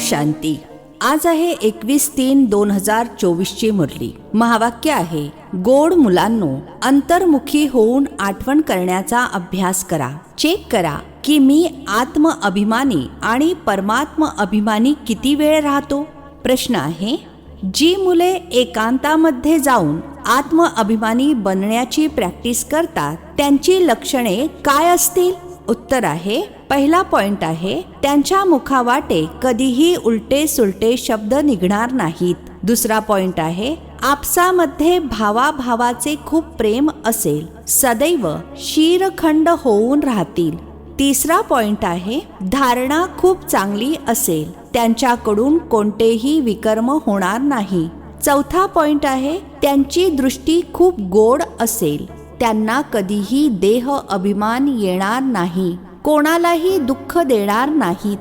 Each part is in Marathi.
शांती. आज आहे 21/3/2024 ची मुरली. महावाक्य आहे, गोड मुलांनो, अंतर्मुखी होऊन आठवण करण्याचा अभ्यास करा. चेक करा की मी आत्म अभिमानी आणि परमात्म अभिमानी किती वेळ राहतो. प्रश्न आहे, जी मुले एकांतामध्ये जाऊन आत्म अभिमानी बनण्याची प्रॅक्टिस करतात त्यांची लक्षणे काय असतील? उत्तर आहे, पहिला पॉइंट आहे, त्यांच्या मुखावाटे कधीही उलटे सुलटे शब्द निघणार नाहीत. दुसरा पॉइंट आहे, आपसामध्ये भावाभावाचे खूप प्रेम असेल, सदैव शीरखंड होऊन राहतील. तिसरा पॉइंट आहे, धारणा खूप चांगली असेल, त्यांच्याकडून कोणतेही विकर्म होणार नाही. चौथा पॉइंट आहे, त्यांची दृष्टी खूप गोड असेल, त्यांना कधीही देह अभिमान येणार नाही, कोणालाही दुःख देणार नाहीत.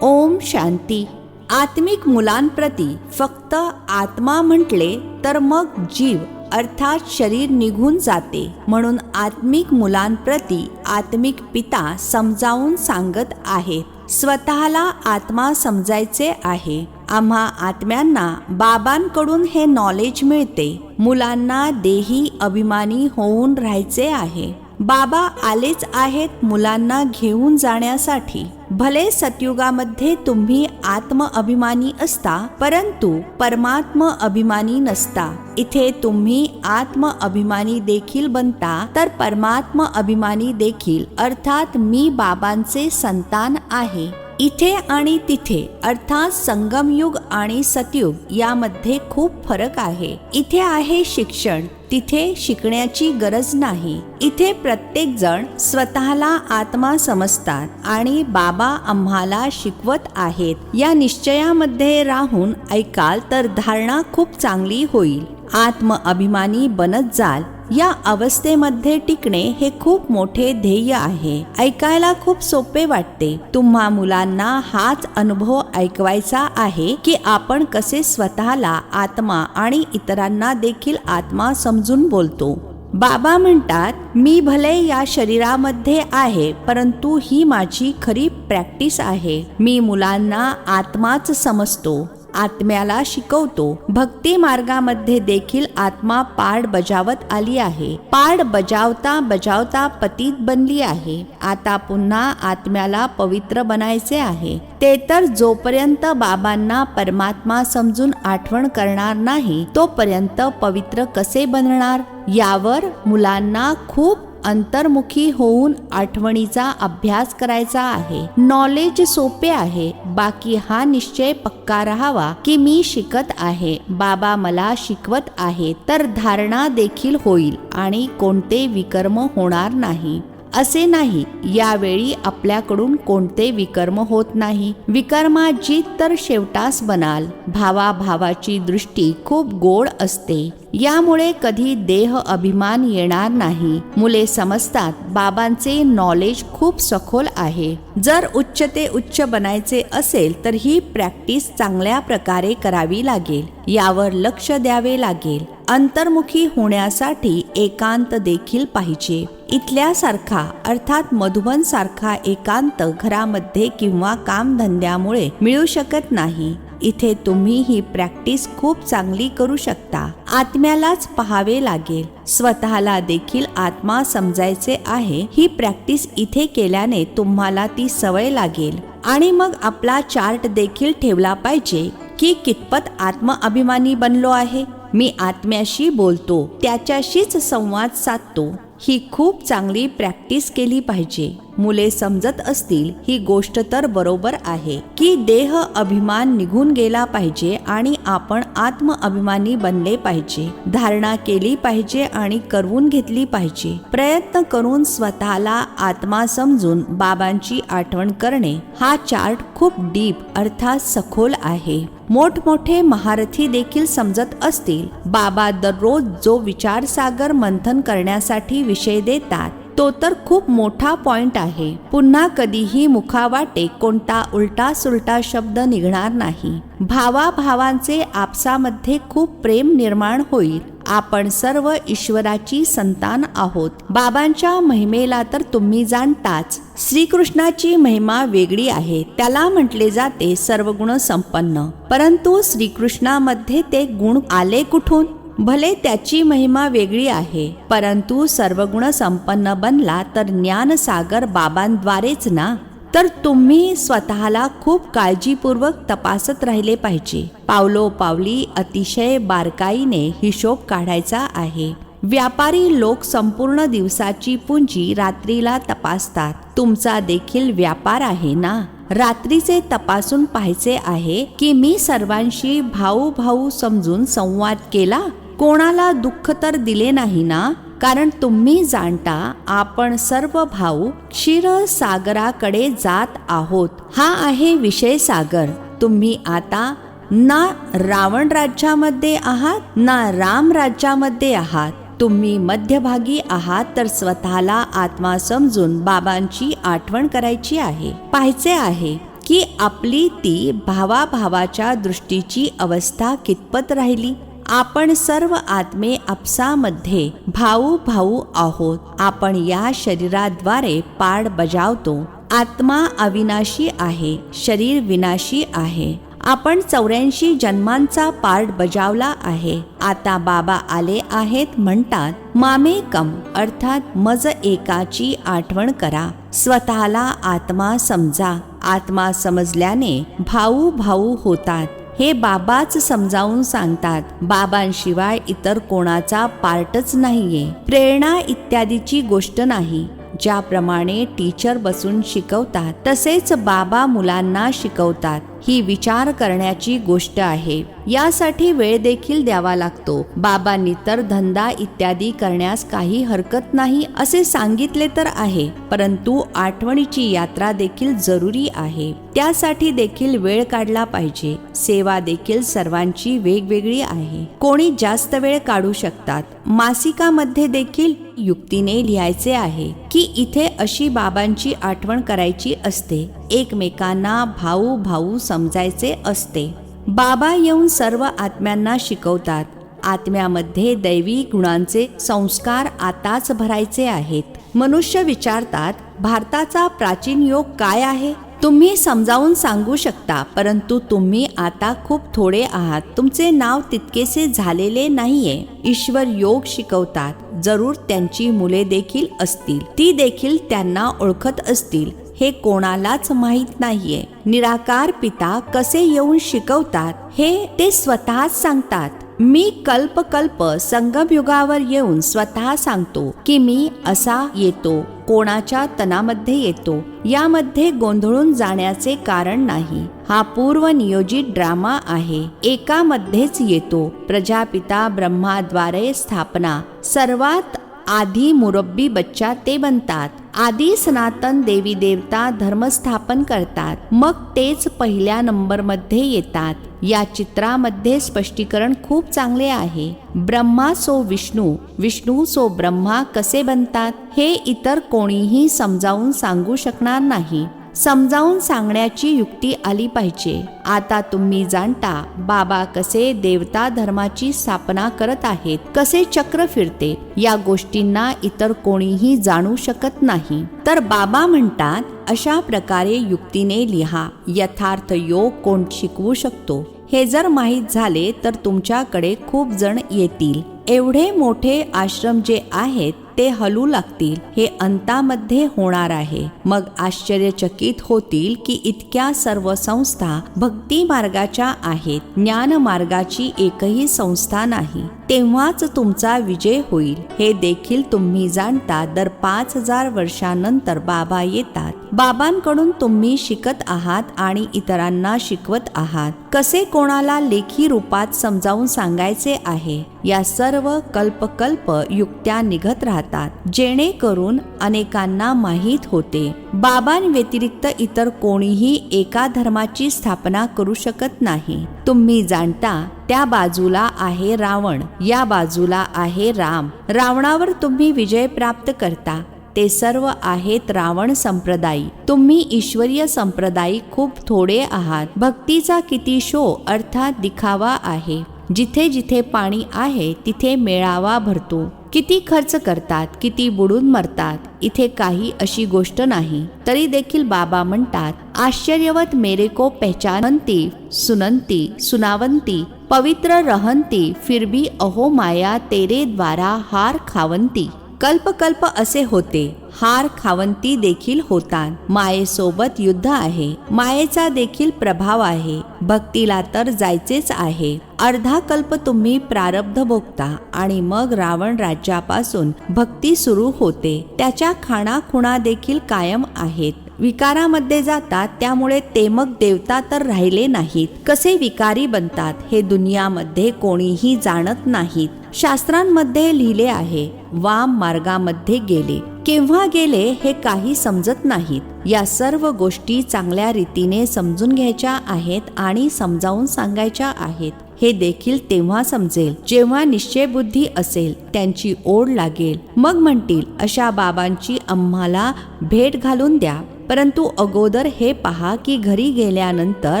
ओम शांती. आत्मिक मुलांप्रती फक्त आत्मा म्हटले तर मग जीव अर्थात शरीर निघून जाते. म्हणून आत्मिक मुलांप्रती आत्मिक पिता समजावून सांगत आहेत. स्वतःला आत्मा समजायचे आहे. आम्हा आत्म्यांना बाबांकडून हे नॉलेज मिळते. मुलांना देही अभिमानी होऊन राहायचे आहे. बाबा आलेच आहेत मुलांना घेऊन जाण्यासाठी. भले सतयुगामध्ये तुम्ही आत्म अभिमानी असता, परंतु परमात्म अभिमानी नसता. इथे तुम्ही आत्म अभिमानी देखील बनता तर परमात्म अभिमानी देखील, अर्थात मी बाबांचे संतान आहे. इथे आणि तिथे अर्थात संगमयुग आणि सतयुग यामध्ये खूप फरक आहे. इथे आहे शिक्षण, तिथे शिकण्याची गरज नाही. इथे प्रत्येक जण स्वतःला आत्मा समजतात आणि बाबा आम्हाला शिकवत आहेत. या निश्चयामध्ये राहून ऐकाल तर धारणा खूप चांगली होईल. आत्म अभिमानी बनत जाल. या अवस्थेमध्ये टिकणे हे खूप मोठे ध्येय आहे. ऐकायला खूप सोपे वाटते. तुम्हा मुलांना हाच अनुभव ऐकवायचा आहे की आपण कसे स्वतःला आत्मा आणि इतरांना देखील आत्मा समजून बोलतो. बाबा म्हणतात, मी भले या शरीरामध्ये आहे, परंतु ही माझी खरी प्रॅक्टिस आहे. मी मुलांना आत्माच समजतो, आत्म्याला शिकवतो. भक्ती मार्गामध्ये देखील आत्मा पाड बजावत आली आहे. पाड बजावता बजावता पतित बनली आहे. आता पुन्हा आत्म्याला पवित्र बनायचे आहे. ते तर जोपर्यंत बाबांना परमात्मा समजून आठवण करणार नाही तोपर्यंत पवित्र कसे बनणार? यावर मुलांना खूप अंतर्मुखी होऊन आठवणीचा अभ्यास करायचा आहे. नॉलेज सोपे आहे. बाकी हा निश्चय पक्का राहावा की मी शिकत आहे, बाबा मला शिकवत आहे, तर धारणा देखील होईल आणि कोणते विकर्म होणार नाही. असे नाही, यावेळी आपल्याकडून कोणते विकर्म होत नाही. विकर्माची तर शेवटास बनाल. भावाभावाची दृष्टी खूप गोड असते. यामुळे कधी देह अभिमान येणार नाही. मुले समजतात बाबांचे नॉलेज खूप सखोल आहे. जर उच्च ते उच्च बनायचे असेल तर ही प्रॅक्टिस चांगल्या प्रकारे करावी लागेल. यावर लक्ष द्यावे लागेल. अंतर्मुखी होण्यासाठी एकांत देखील पाहिजे. इथल्यासारखा अर्थात मधुबन सारखा एकांत घरामध्ये किंवा कामधंद्यामुळे मिळू शकत नाही. इथे तुम्ही ही प्रॅक्टिस खूप चांगली करू शकता. आत्म्यालाच पाहावे लागेल. स्वतःला देखील आत्मा समजायचे आहे. ही प्रॅक्टिस इथे केल्याने तुम्हाला ती सवय लागेल. आणि मग आपला चार्ट देखील ठेवला पाहिजे की कितपत आत्म अभिमानी बनलो आहे. मी आत्म्याशी बोलतो, त्याच्याशीच संवाद साधतो. ही खूप चांगली प्रॅक्टिस केली पाहिजे. मुले समजत असतील ही गोष्ट तर बरोबर आहे की देह अभिमान निघून गेला पाहिजे आणि आपण आत्म अभिमानी बनले पाहिजे. धारणा केली पाहिजे आणि करवून घेतली पाहिजे. प्रयत्न करून स्वतःला आत्मा समजून बाबांची आठवण करणे हा चार्ट खूप डीप अर्थात सखोल आहे. मोठमोठे महारथी देखील समजत असतील. बाबा दररोज जो विचारसागर मंथन करण्यासाठी विषय देतात तो तर खूप मोठा पॉइंट आहे. पुन्हा कधीही मुखावाटे कोणता उलटा सुलटा शब्द निघणार नाही. भावाभावांचे आपसामध्ये खूप प्रेम निर्माण होईल आपण सर्व ईश्वराची संतान आहोत. बाबांच्या महिमेला तर तुम्ही जाणताच. श्रीकृष्णाची महिमा वेगळी आहे. त्याला म्हटले जाते सर्वगुण संपन्न. परंतु श्रीकृष्णामध्ये ते गुण आले कुठून? भले त्याची महिमा वेगळी आहे, परंतु सर्वगुण संपन्न बनला तर ज्ञानसागर बाबांद्वारेच ना. तर तुम्ही स्वतःला खूप काळजीपूर्वक तपासत राहिले पाहिजे. पावलोपावली अतिशय बारकाईने हिशोब काढायचा आहे. व्यापारी लोक संपूर्ण दिवसाची पुंजी रात्रीला तपासतात. तुमचा देखील व्यापार आहे ना. रात्रीचे तपासून पाहायचे आहे की मी सर्वांशी भाऊ भाऊ समजून संवाद केला, कोणाला दुःख तर दिले नाही ना. कारण तुम्ही जाणता आपण सर्व भाऊ क्षीरसागराकडे जात आहोत. हा आहे विषय सागर. तुम्ही आता ना रावण राज्यामध्ये आहात ना राम राज्यामध्ये आहात. तुम्ही मध्यभागी आहात. तर स्वतःला आत्मा समजून बाबांची आठवण करायची आहे. पाहायचे आहे की आपली ती भावाभावाच्या दृष्टीची अवस्था कितपत राहिली. आपण सर्व आत्मे आपसामध्ये भाऊ भाऊ आहोत. आपण या शरीराद्वारे पाड बजावतो. आत्मा अविनाशी आहे, शरीर विनाशी आहे. आपण 84 जन्मांचा पार्ट बजावला आहे. आता बाबा आले आहेत म्हणतात मामेकम, अर्थात मज एकाची आठवण करा. स्वतःला आत्मा समजा. आत्मा समजल्याने भाऊ भाऊ होतात. हे बाबाच समजावून सांगतात. बाबांशिवाय इतर कोणाचा पार्टच नाहीये. प्रेरणा इत्यादीची गोष्ट नाही. ज्याप्रमाणे टीचर बसून शिकवतात तसेच बाबा मुलांना शिकवतात. ही विचार करण्याची गोष्ट आहे. यासाठी वेळ देखील द्यावा लागतो. बाबांनी तर धंदा इत्यादी करण्यास काही हरकत नाही असे सांगितले तर आहे, परंतु आठवणीची यात्रा देखील जरुरी आहे. त्यासाठी देखील वेळ काढला पाहिजे. सेवा देखील सर्वांची वेगवेगळी आहे. कोणी जास्त वेळ काढू शकतात. मासिकामध्ये देखील युक्तीने लिहायचे आहे की इथे अशी बाबांची आठवण करायची असते. एकमेकांना भाऊ भाऊ समजायचे असते. बाबा येऊन सर्व आत्म्यांना शिकवतात. आत्म्यामध्ये दैवी गुणांचे संस्कार आताच भरायचे आहेत. मनुष्य विचारतात भारताचा प्राचीन योग काय आहे. तुम्ही समजावून सांगू शकता, परंतु तुम्ही आता खूप थोडे आहात. तुमचे नाव तितकेसे झालेले नाहीये. ईश्वर योग शिकवतात. जरूर त्यांची मुले देखील असतील. ती देखील त्यांना ओळखत असतील. हे कोणालाच माहीत नाहीये. निराकार पिता कसे येऊन शिकवतात हे ते स्वतःच सांगतात. मी कल्प संगमयुगावर येऊन स्वतः सांगतो की मी असा येतो, कोणाच्या तनामध्ये येतो. यामध्ये गोंधळून जाण्याचे कारण नाही. हा पूर्वनियोजित ड्रामा आहे. एकामध्येच येतो. प्रजापिता ब्रह्माद्वारे स्थापना. सर्वात आधी मुरब्बी बच्चा ते बनतात. आधी सनातन देवी देवता धर्मस्थापन करतात. मग तेच पहिल्या नंबरमध्ये येतात. या चित्रामध्ये स्पष्टीकरण खूप चांगले आहे. ब्रह्मा सो विष्णू, विष्णू सो ब्रह्मा कसे बनतात हे इतर कोणीही समजावून सांगू शकणार नाही. समजावून सांगण्याची युक्ती आली पाहिजे. आता तुम्ही जाणता बाबा कसे देवता धर्माची स्थापना करत आहेत, कसे चक्र फिरते. या गोष्टींना इतर कोणीही जाणू शकत नाही. तर बाबा म्हणतात अशा प्रकारे युक्तीने लिहा. यथार्थ योग कोण शिकवू शकतो हे जर माहीत झाले तर तुमच्याकडे खूप जण येतील. एवढे मोठे आश्रम जे आहेत ते हलू लागतील. हे अंतामध्ये होणार आहे. मग आश्चर्यचकित होतील की इतक्या सर्व संस्था भक्ती मार्गाच्या आहेत, ज्ञान मार्गाची एकही संस्था नाही. तेव्हाच तुमचा विजय होईल. हे देखील तुम्ही जाणता. दर 5000 वर्षानंतर बाबा येतात. बाबांकडून तुम्ही शिकत आहात आणि इतरांना शिकवत आहात. कसे कोणाला लेखी रूपात समजावून सांगायचे आहे. या सर्व कल्प युक्त्या निघत राहतात, जेणेकरून अनेकांना माहीत होते बाबांव्यतिरिक्त इतर कोणीही एका धर्माची स्थापना करू शकत नाही. तुम्ही जाणता त्या बाजूला आहे रावण, या बाजूला आहे राम. रावणावर तुम्ही विजय प्राप्त करता. ते सर्व आहेत रावण संप्रदायी. तुम्ही ईश्वरीय संप्रदायी खूप थोडे आहात. भक्तीचा किती शो अर्थात दिखावा आहे. जिथे जिथे पाणी आहे तिथे मेळावा भरतो. किती खर्च करतात, किती बुडून मरतात, इथे काही अशी गोष्ट नाही. तरी देखील बाबा म्हणतात, आश्चर्यवत मेरे को पहचानती सुनंती सुनावंती पवित्र रहंती फिर भी अहो माया तेरे द्वारा हार खावंती. कल्प कल्प असे होते, हार खावंती देखील होतात. मायेसोबत युद्ध आहे, मायेचा देखील प्रभाव आहे. भक्तीला तर जायचेच आहे. अर्धा कल्प तुम्ही प्रारब्ध भोगता आणि मग रावण राज्यापासून भक्ती सुरू होते. त्याच्या खाणाखुणा देखील कायम आहेत. विकारामध्ये जातात, त्यामुळे ते मग देवता तर राहिले नाहीत. कसे विकारी बनतात हे दुनियामध्ये कोणीही जाणत नाहीत. शास्त्रांमध्ये लिहिले आहे, वाम मार्गामध्ये गेले. केव्हा गेले हे काही समजत नाहीत. या सर्व गोष्टी चांगल्या रीतीने समजून घ्यायच्या आहेत आणि समजावून सांगायच्या आहेत. हे देखील तेव्हा समजेल जेव्हा निश्चयबुद्धी असेल, त्यांची ओढ लागेल. मग म्हणतील, अशा बाबांची आम्हाला भेट घालून द्या. परंतु अगोदर हे पहा की घरी गेल्यानंतर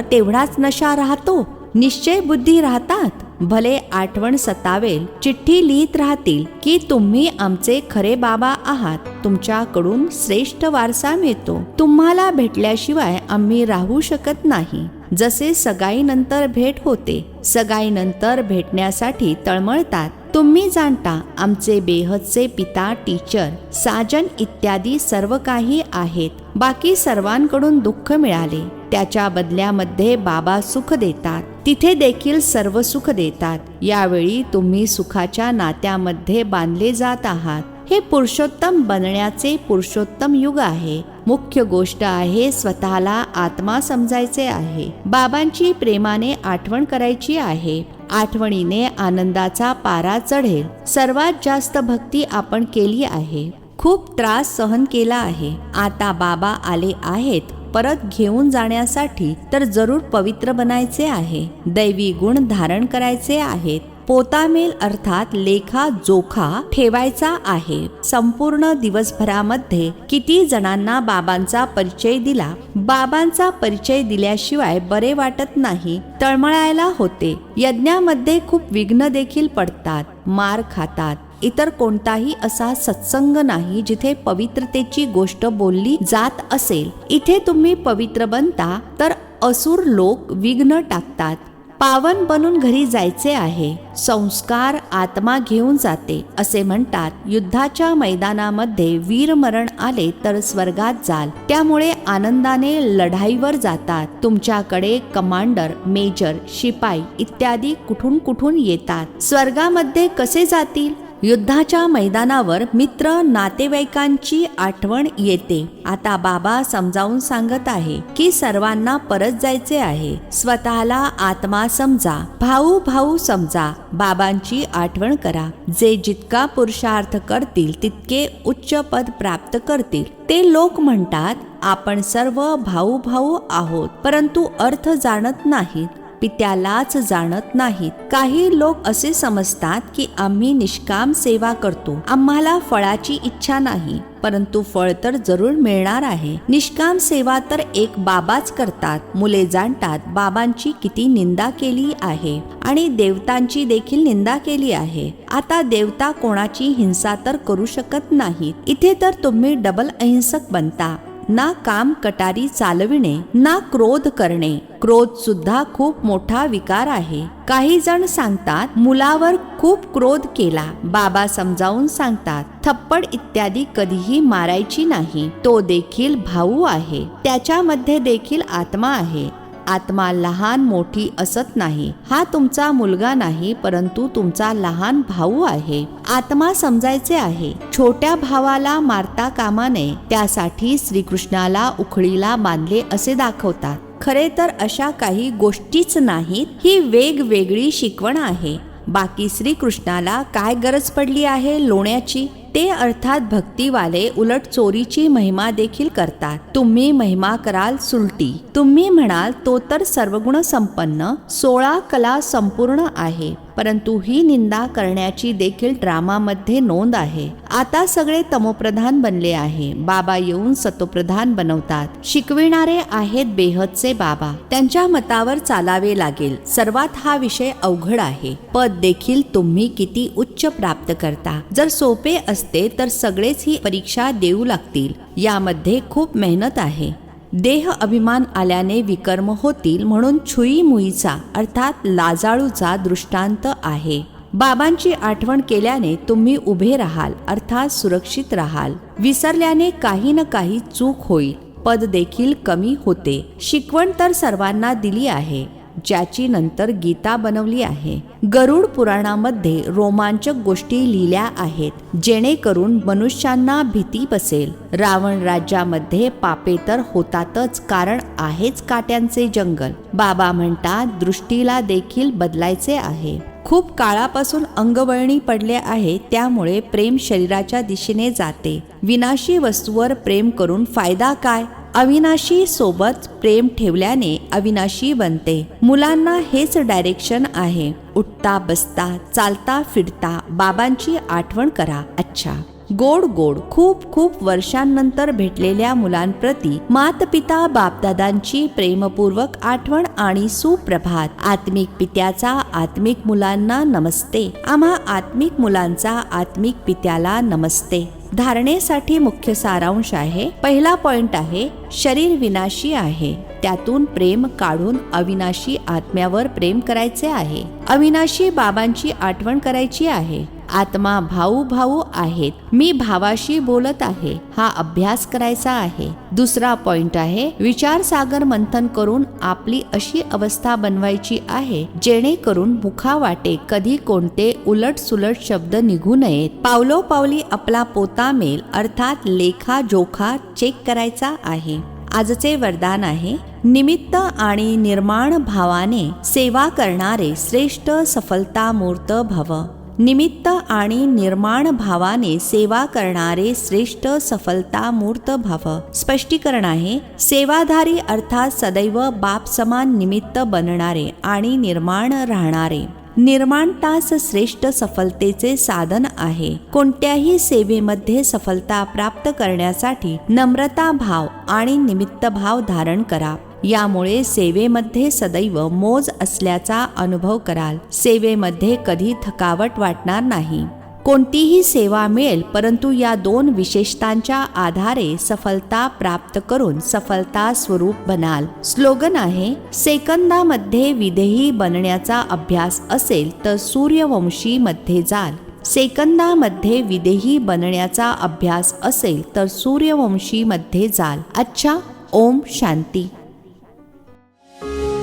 तेवढाच नशा राहतो, निश्चय बुद्धी राहतात. भले आठवण सतावेल, चिठ्ठी लिहित राहतील की तुम्ही आमचे खरे बाबा आहात, तुमच्याकडून श्रेष्ठ वारसा मिळतो, तुम्हाला भेटल्याशिवाय आम्ही राहू शकत नाही. जसे सगाईनंतर भेट होते, सगाईनंतर भेटण्यासाठी तळमळतात. तुम्ही जाणता, आमचे बेहदचे पिता, टीचर, साजन इत्यादी सर्व काही आहेत. बाकी सर्वांकडून दुःख मिळाले, त्याच्या बदल्यामध्ये बाबा सुख देतात. तिथे देखील सर्व सुख देतात. यावेळी तुम्ही सुखाच्या नात्यामध्ये बांधले जात आहात. हे पुरुषोत्तम बनण्याचे पुरुषोत्तम युग आहे. मुख्य गोष्ट आहे स्वतःला आत्मा समजायचे आहे. बाबांची प्रेमाने आठवण करायची आहे. आठवणीने आनंदाचा पारा चढेल. सर्वात जास्त भक्ती आपण केली आहे, खूप त्रास सहन केला आहे. आता बाबा आले आहेत परत घेऊन जाण्यासाठी, तर जरूर पवित्र बनायचे आहे. दैवी गुण धारण करायचे आहेत. पोतामेल अर्थात लेखा जोखा ठेवायचा आहे. संपूर्ण दिवसभरामध्ये किती जणांना बाबांचा परिचय दिला. बाबांचा परिचय दिल्याशिवाय बरे वाटत नाही, तळमळायला होते. यज्ञामध्ये खूप विघ्न देखील पडतात, मार खातात. इतर कोणताही असा सत्संग नाही जिथे पवित्रतेची गोष्ट बोलली जात असेल. इथे तुम्ही पवित्र बनता तर असुर लोक विघ्न टाकतात. पावन बनून घरी जायचे आहे. संस्कार आत्मा घेऊन जाते असे म्हणतात. युद्धाच्या मैदानामध्ये वीरमरण आले तर स्वर्गात जाल, त्यामुळे आनंदाने लढाईवर जातात. तुमच्याकडे कमांडर, मेजर, शिपाई इत्यादी कुठून कुठून येतात. स्वर्गामध्ये कसे जातील? युद्धाच्या मैदानावर मित्र नातेवाईकांची आठवण येते. आता बाबा समजावून सांगत आहे की सर्वांना परत जायचे आहे. स्वतःला आत्मा समजा, भाऊ भाऊ समजा, बाबांची आठवण करा. जे जितका पुरुषार्थ करतील तितके उच्च पद प्राप्त करतील. ते लोक म्हणतात आपण सर्व भाऊ भाऊ आहोत, परंतु अर्थ जाणत नाहीत, पित्यालाच जाणत नाहीत. काही लोक असे समजतात की आम्ही निष्काम सेवा करतो, आम्हाला फळाची इच्छा नाही, परंतु फळ तर जरूर मिळणार आहे. निष्काम सेवा तर एक बाबाच करतात. मुले जाणतात बाबांची किती निंदा केली आहे आणि देवतांची देखील निंदा केली आहे. आता देवता कोणाची हिंसा तर करू शकत नाहीत. इथे तर तुम्ही डबल अहिंसक बनता. ना काम कटारी चालविणे, ना क्रोध करणे. क्रोध सुद्धा खूप मोठा विकार आहे. काही जण सांगतात मुलावर खूप क्रोध केला. बाबा समजावून सांगतात थप्पड इत्यादी कधीही मारायची नाही. तो देखील भाऊ आहे, त्याच्यामध्ये देखील आत्मा आहे. आत्मा लहान मोठी असत नाही. हा तुमचा मुलगा नाही, परंतु तुमचा लहान भाऊ आहे. आत्मा समजायचे आहे. छोट्या भावाला मारता कामा नये, त्यासाठी श्रीकृष्णाला उखळीला बांधले असे दाखवतात. खरे तर अशा काही गोष्टीच नाहीत, ही वेगवेगळी शिकवण आहे. बाकी श्रीकृष्णाला काय गरज पडली आहे लोण्याची? ते अर्थात भक्तीवाले उलट चोरीची महिमा देखील करतात. तुम्ही महिमा कराल सुलटी. तुम्ही म्हणाल तो तर सर्वगुण संपन्न, 16 कला संपूर्ण आहे. परंतु ही निंदा करण्याची देखील ड्रामामध्ये नोंद आहे. आता सगळे तमोप्रधान बनले आहे. बाबा येऊन सतोप्रधान बनवतात. शिकविणारे आहेत बेहदचे बाबा. त्यांच्या मतावर चालावे लागेल. सर्वात हा विषय अवघड आहे. पद देखील तुम्ही किती उच्च प्राप्त करता. जर सोपे असते तर सगळेच ही परीक्षा देऊ लागतील. यामध्ये खूप मेहनत आहे. देह अभिमान आल्याने विकर्म होतील म्हणून छुई मुईचा अर्थात लाजाळूचा दृष्टांत आहे. बाबांची आठवण केल्याने तुम्ही उभे राहाल अर्थात सुरक्षित राहाल. विसरल्याने काही न काही चूक होईल. पद देखील कमी होते. शिकवण तर सर्वांना दिली आहे, ज्याची नंतर गीता बनवली आहे. गरुड पुराणामध्ये रोमांचक गोष्टी लिहिल्या आहेत, जेणेकरून मनुष्यांना भीती बसेल. रावण राज्यामध्ये पापे तर होतातच, कारण आहेच काट्यांचे जंगल. बाबा म्हणतात दृष्टीला देखील बदलायचे आहे. खूप काळापासून अंगवळणी पडले आहे, त्यामुळे प्रेम शरीराच्या दिशेने जाते. विनाशी वस्तूवर प्रेम करून फायदा काय? अविनाशी सोबत प्रेम ठेवल्याने अविनाशी बनते. मुलांना हेच डायरेक्शन आहे. उठता बसता चालता फिरता बाबांची आठवण करा. अच्छा, गोड गोड खूप खूप वर्षांनंतर भेटलेल्या मुलांप्रती मातपिता बापदादांची प्रेमपूर्वक आठवण आणि सुप्रभात. आत्मिक पित्याचा आत्मिक मुलांना नमस्ते. आम्हा आत्मिक मुलांचा आत्मिक पित्याला नमस्ते. धारणेसाठी मुख्य सारांश आहे. पहिला पॉइंट आहे, शरीर विनाशी आहे, त्यातून प्रेम काढून अविनाशी आत्म्यावर प्रेम करायचे आहे. अविनाशी बाबांची आठवण करायची आहे. आत्मा भाऊ भाऊ आहेत. मी भावाशी बोलत आहे, हा अभ्यास करायचा आहे. दुसरा पॉइंट आहे, विचारसागर मंथन करून आपली अशी अवस्था बनवायची आहे जेणेकरून मुखावाटे कधी कोणते उलट सुलट शब्द निघू नयेत. पावलोपावली आपला पोता मेल अर्थात लेखा जोखा चेक करायचा आहे. आजचे वरदान आहे, निमित्त आणि निर्माण भावाने सेवा करणारे श्रेष्ठ सफलता मूर्त भव. निमित्त आणि निर्माण भावाने सेवा करणारे श्रेष्ठ सफलता मूर्त भव. स्पष्टीकरण आहे, सेवाधारी अर्थात सदैव बाप समान निमित्त बनणारे आणि निर्माण राहणारे. निर्माणताच श्रेष्ठ सफलतेचे साधन आहे. कोणत्याही सेवेमध्ये सफलता प्राप्त करण्यासाठी नम्रता भाव आणि निमित्त भाव धारण करा. यामुळे सेवेमध्ये सदैव मोज असल्याचा अनुभव कराल. सेवेमध्ये कधी थकावट वाटणार नाही. कोणतीही सेवा मिळेल, परंतु या दोन विशेषतांच्या आधारे सफलता प्राप्त करून सफलता स्वरूप बनाल. स्लोगन आहे, सेकंदामध्ये विदेही बनण्याचा अभ्यास असेल तर सूर्यवंशी मध्ये जाल. सेकंदामध्ये विदेही बनण्याचा अभ्यास असेल तर सूर्यवंशी मध्ये जाल. अच्छा, ओम शांती.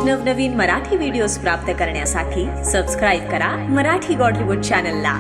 नवनवीन मराठी व्हिडिओज प्राप्त करण्यासाठी सबस्क्राईब करा मराठी गॉड रिपोर्ट चॅनलला.